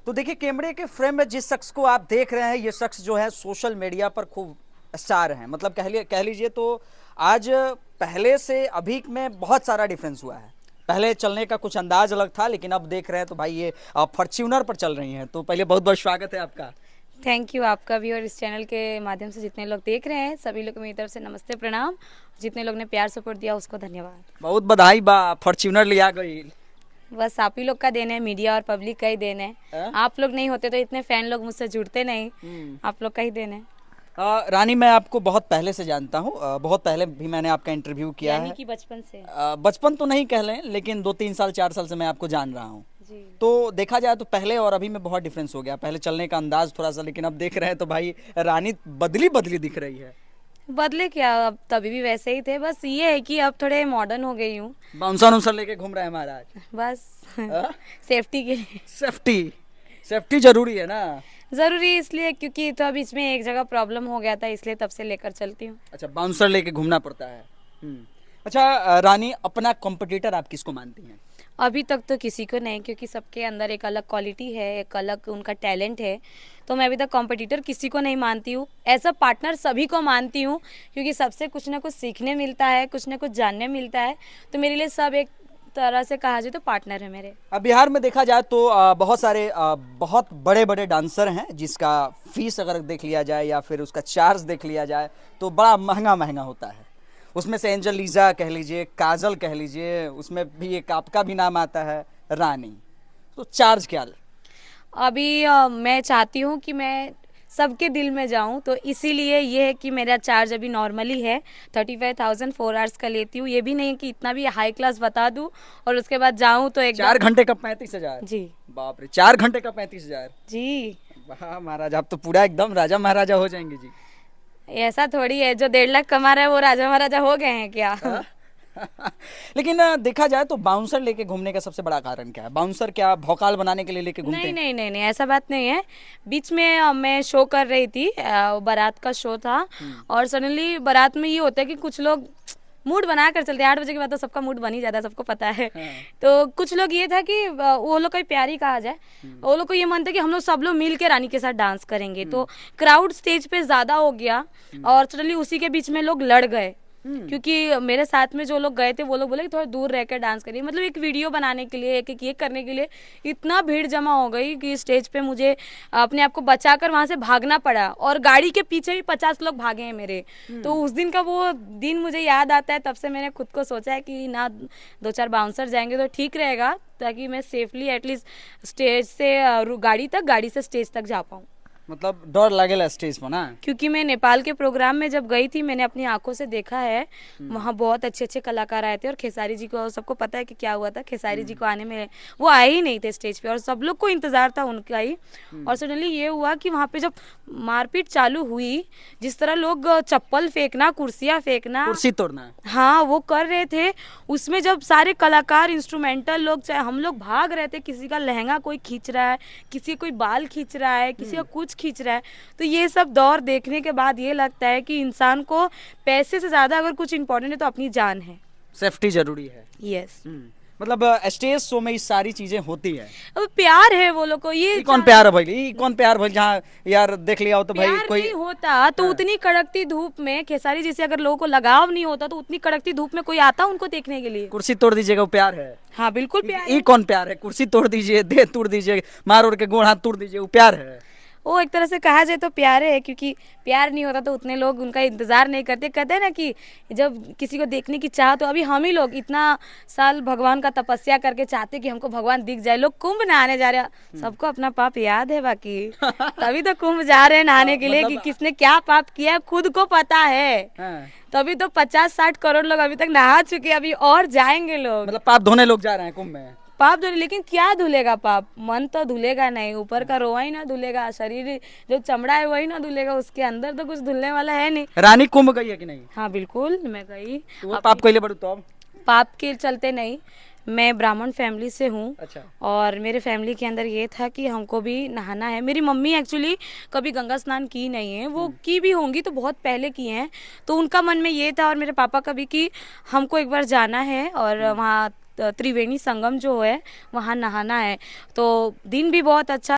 तो देखिए कैमरे के फ्रेम में जिस शख्स को आप देख रहे हैं, ये शख्स जो है सोशल मीडिया पर खूब स्टार हैं। मतलब कह लीजिए तो आज पहले से अभी में बहुत सारा डिफरेंस हुआ है। पहले चलने का कुछ अंदाज अलग था, लेकिन अब देख रहे हैं तो भाई ये फॉर्च्यूनर पर चल रही हैं। तो पहले बहुत बहुत स्वागत है आपका। थैंक यू आपका भी, और इस चैनल के माध्यम से जितने लोग देख रहे हैं सभी लोग को मेरी तरफ से नमस्ते प्रणाम। जितने लोग ने प्यार सपोर्ट दिया उसको धन्यवाद। बहुत बधाई बा, फॉर्च्यूनर लिया गई। बस आप ही लोग का देन है, मीडिया और पब्लिक का ही देन है। आप लोग नहीं होते तो इतने फैन लोग मुझसे जुड़ते नहीं। आप लोग का ही देन है। रानी, मैं आपको बहुत पहले से जानता हूँ। बहुत पहले भी मैंने आपका इंटरव्यू किया है। यानी कि बचपन से। बचपन तो नहीं कह लें, लेकिन 2-3 साल 4 साल से मैं आपको जान रहा हूँ। जी। तो देखा जाए तो पहले और अभी में बहुत डिफरेंस हो गया। पहले चलने का अंदाज थोड़ा सा, लेकिन अब देख रहे हैं तो भाई रानी बदली बदली दिख रही है। बदले क्या, अब तभी भी वैसे ही थे। बस ये है कि अब थोड़े मॉडर्न हो गई हूँ। बाउंसर उनसर लेके घूम रहे हैं महाराज। बस हाँ? सेफ्टी के लिए। सेफ्टी सेफ्टी जरूरी है ना। जरूरी इसलिए क्योंकि तो अब इसमें एक जगह प्रॉब्लम हो गया था, इसलिए तब से लेकर चलती हूँ। अच्छा, बाउंसर लेके घूमना पड़ता है। अच्छा रानी, अपना कॉम्पिटिटर आप किसको मानती हैं? अभी तक तो किसी को नहीं, क्योंकि सबके अंदर एक अलग क्वालिटी है, एक अलग उनका टैलेंट है। तो मैं अभी तक कॉम्पिटिटर किसी को नहीं मानती हूँ। एज अ पार्टनर सभी को मानती हूँ, क्योंकि सबसे कुछ ना कुछ सीखने मिलता है, कुछ ना कुछ जानने मिलता है। तो मेरे लिए सब एक तरह से कहा जाए तो पार्टनर है मेरे। अब बिहार में देखा जाए तो बहुत सारे बहुत बड़े बड़े डांसर हैं, जिसका फीस अगर देख लिया जाए या फिर उसका चार्ज देख लिया जाए तो बड़ा महंगा महंगा होता है। उसमें से एंजल लीजा कह लीजिए, काजल कह लीजिए, उसमें भी एक आपका भी नाम आता है, रानी। तो चार्ज क्या? अभी मैं चाहती हूँ कि मैं सबके दिल में जाऊं, तो इसीलिए ये है कि मेरा चार्ज अभी नॉर्मली है 35,000 4 आवर्स का लेती हूँ। ये भी नहीं कि इतना भी हाई क्लास बता दूं और उसके बाद जाऊं तो एक 4 घंटे का 35,000? जी। बाप रे, 4 घंटे का 35,000? जी। वाह महाराज, आप तो पूरा एकदम राजा महाराजा हो जाएंगे जी। ऐसा थोड़ी है, जो 1.5 लाख कमा रहा है वो राजा महाराजा हो गए हैं क्या? लेकिन देखा जाए तो बाउंसर लेके घूमने का सबसे बड़ा कारण क्या है? बाउंसर क्या भौकाल बनाने के लिए लेके घूमते नहीं हैं? नहीं नहीं नहीं, ऐसा बात नहीं है। बीच में मैं शो कर रही थी, बारात का शो था। और सडनली बारात में ये होता है कि कुछ लोग मूड बना कर चलते हैं। 8 बजे के बाद तो सबका मूड बन ही जाता है, सबको पता है। तो कुछ लोग ये था कि वो लोग का प्यार ही कहा जाए, वो लोग को ये मानते कि हम लोग सब लोग मिल के रानी के साथ डांस करेंगे। तो क्राउड स्टेज पे ज्यादा हो गया और सडनली उसी के बीच में लोग लड़ गए। क्योंकि मेरे साथ में जो लोग गए थे वो लोग बोले कि थोड़ा दूर रहकर डांस करिए। मतलब एक वीडियो बनाने के लिए, एक ये करने के लिए इतना भीड़ जमा हो गई कि स्टेज पे मुझे अपने आप को बचाकर वहां से भागना पड़ा। और गाड़ी के पीछे भी 50 लोग भागे हैं मेरे। तो उस दिन का वो दिन मुझे याद आता है। तब से मैंने खुद को सोचा है कि ना 2-4 बाउंसर जाएंगे तो ठीक रहेगा, ताकि मैं सेफली एटलीस्ट स्टेज से गाड़ी तक, गाड़ी से स्टेज तक जा पाऊँ। मतलब डर लगेला स्टेज पर ना? क्योंकि मैं नेपाल के प्रोग्राम में जब गई थी, मैंने अपनी आंखों से देखा है। वहाँ बहुत अच्छे अच्छे कलाकार आए थे और खेसारी जी को, सबको पता है कि क्या हुआ था। खेसारी जी को आने में, वो आए ही नहीं थे स्टेज पे और सब लोग को इंतजार था उनका ही। और सडनली ये हुआ कि वहाँ पे जब मारपीट चालू हुई, जिस तरह लोग चप्पल फेंकना, कुर्सियाँ फेंकना, कुर्सी तोड़ना, हाँ वो कर रहे थे। उसमें जब सारे कलाकार, इंस्ट्रूमेंटल लोग, चाहे हम लोग भाग रहे थे। किसी का लहंगा कोई खींच रहा है, किसी कोई बाल खींच रहा है, किसी का कुछ खींच रहा है। तो ये सब दौर देखने के बाद ये लगता है कि इंसान को पैसे से ज्यादा अगर कुछ इम्पोर्टेंट है तो अपनी जान है। सेफ्टी जरूरी है। यस। मतलब स्टेज शो में ये सारी चीजें होती है। अब प्यार है वो लोग को। ये कौन प्यार है भाई? ये कौन प्यार भाई? जहाँ यार देख लिया हो तो भाई प्यार कोई नहीं होता तो उतनी कड़कती धूप में, खेसारी जी से अगर लोगों को लगाव नहीं होता तो उतनी कड़कती धूप में कोई आता उनको देखने के लिए? कुर्सी तोड़ दीजिएगा, वो प्यार है? हाँ बिल्कुल प्यार ये है। कौन प्यार है? कुर्सी तोड़ दीजिए, देह तोड़ दीजिए, मार उड़ के गोड़ हाथ तोड़ दीजिए, वो प्यार है? वो एक तरह से कहा जाए तो प्यार है, क्योंकि प्यार नहीं होता तो उतने लोग उनका इंतजार नहीं करते। कहते हैं ना कि जब किसी को देखने की चाह, तो अभी हम ही लोग इतना साल भगवान का तपस्या करके चाहते कि हमको भगवान दिख जाए। लोग कुंभ नहाने जा रहे हैं, सबको अपना पाप याद है बाकी तभी तो कुंभ जा रहे हैं नहाने के लिए, कि किसने क्या पाप किया है खुद को पता है। तभी तो 50-60 करोड़ लोग अभी तक नहा चुके हैं, अभी और जाएंगे लोग। मतलब पाप धोने लोग जा रहे हैं कुंभ में? पाप धुले, लेकिन क्या धुलेगा पाप? मन तो धुलेगा नहीं, ऊपर का रोआ ही ना धुलेगा, शरीर जो चमड़ा है वही ना धुलेगा, उसके अंदर तो कुछ धुलने वाला है नहीं। रानी कुंभ गई है कि नहीं? हाँ बिल्कुल मैं गई। तो वो पाप कैले बड़ू? तो अब पाप के चलते नहीं, मैं ब्राह्मण फैमिली से हूँ। अच्छा। और मेरे फैमिली के अंदर ये था कि हमको भी नहाना है। मेरी मम्मी एक्चुअली कभी गंगा स्नान की नहीं है, वो की भी होंगी तो बहुत पहले की हैं। तो उनका मन में ये था, और मेरे पापा का भी, कि हमको एक बार जाना है और वहाँ त्रिवेणी संगम जो है वहाँ नहाना है। तो दिन भी बहुत अच्छा